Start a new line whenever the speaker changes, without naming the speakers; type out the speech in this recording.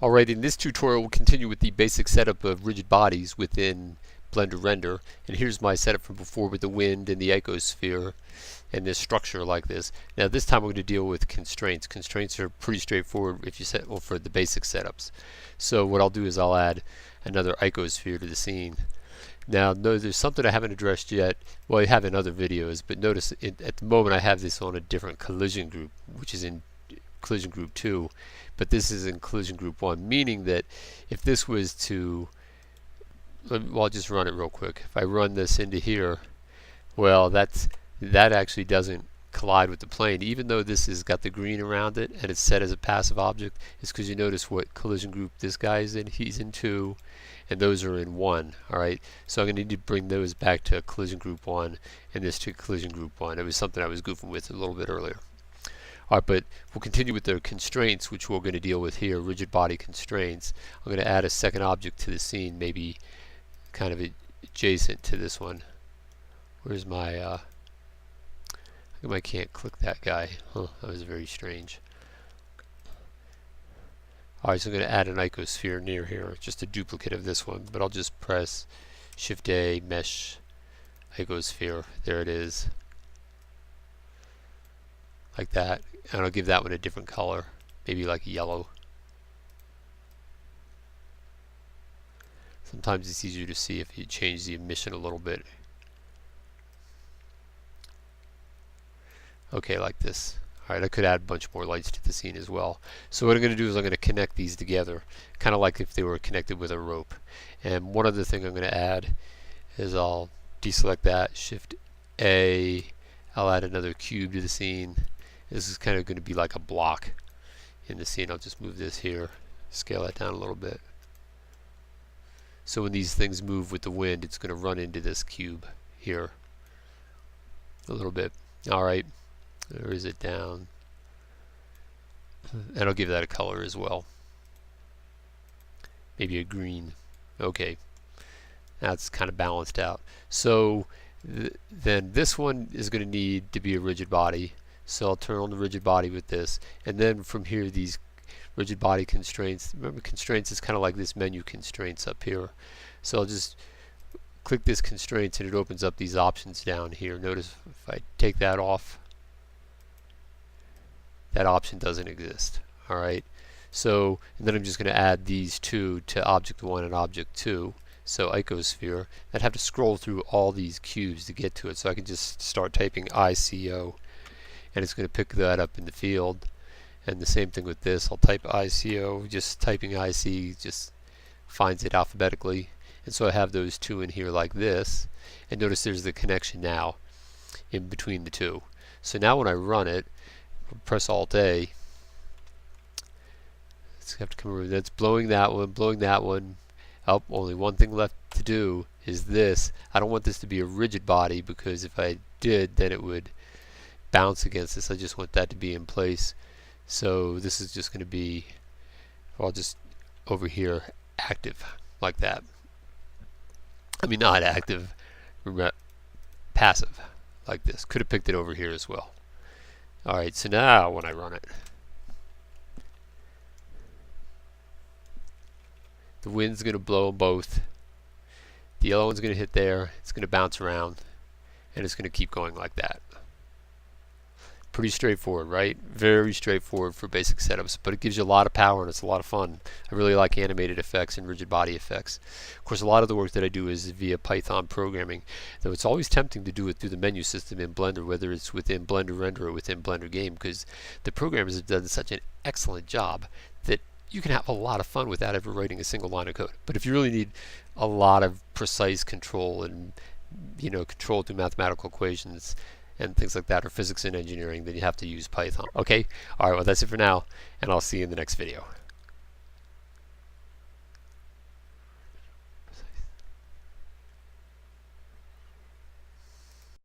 Alright, in this tutorial we'll continue with the basic setup of rigid bodies within Blender Render. And here's my setup from before with the wind and the icosphere and this structure like this. Now this time we're going to deal with constraints. Constraints are pretty straightforward if you set for the basic setups. So what I'll do is I'll add another icosphere to the scene. Now there's something I haven't addressed yet. Well, I have in other videos, but notice at the moment I have this on a different collision group, which is in collision group 2, but this is in collision group 1, meaning that if this was to, well, I'll just run it real quick. If I run this into here, well, that actually doesn't collide with the plane, even though this has got the green around it and it's set as a passive object. It's because you notice what collision group this guy is in. He's in 2 and those are in 1. Alright, so I'm going to need to bring those back to collision group 1 and this to collision group 1. It was something I was goofing with a little bit earlier. Alright, but we'll continue with the constraints, which we're going to deal with here, rigid body constraints. I'm going to add a second object to the scene, maybe kind of adjacent to this one. Where's my, how come I can't click that guy? Huh, that was very strange. Alright, so I'm going to add an icosphere near here, just a duplicate of this one, but I'll just press Shift A, Mesh, icosphere, there it is. Like that, and I'll give that one a different color, maybe like yellow. Sometimes it's easier to see if you change the emission a little bit. Okay, like this. Alright, I could add a bunch more lights to the scene as well. So what I'm going to do is I'm going to connect these together, kind of like if they were connected with a rope. And one other thing I'm going to add is I'll deselect that, Shift A, I'll add another cube to the scene. This is kind of going to be like a block in the scene. I'll just move this here, scale that down a little bit. So when these things move with the wind, it's going to run into this cube here a little bit. Alright, there is it down. And I'll give that a color as well. Maybe a green. Okay, that's kind of balanced out. So then this one is going to need to be a rigid body. So I'll turn on the rigid body with this, and then from here these rigid body constraints. Remember, constraints is kind of like this menu constraints up here. So I'll just click this constraints and it opens up these options down here. Notice if I take that off, that option doesn't exist. Alright, so and then I'm just going to add these two to object 1 and object 2. So icosphere. I'd have to scroll through all these cubes to get to it, so I can just start typing ICO and it's going to pick that up in the field. And the same thing with this. I'll type ICO, just typing IC just finds it alphabetically, and so I have those two in here like this, and notice there's the connection now in between the two. So now when I run it, I'll press Alt A, it's have to come over. That's blowing that one. Oh, only one thing left to do is this. I don't want this to be a rigid body, because if I did, then it would bounce against this. I just want that to be in place. So this is just going to be, I'll just over here, active, like that. I mean, not active, passive, like this. Could have picked it over here as well. Alright, so now when I run it, the wind's going to blow them both. The yellow one's going to hit there, it's going to bounce around, and it's going to keep going like that. Pretty straightforward, right? Very straightforward for basic setups, but it gives you a lot of power and it's a lot of fun. I really like animated effects and rigid body effects. Of course, a lot of the work that I do is via Python programming, though it's always tempting to do it through the menu system in Blender, whether it's within Blender Render or within Blender Game, because the programmers have done such an excellent job that you can have a lot of fun without ever writing a single line of code. But if you really need a lot of precise control and, you know, control through mathematical equations and things like that, or physics and engineering, then you have to use Python. Okay? Alright, well that's it for now, and I'll see you in the next video.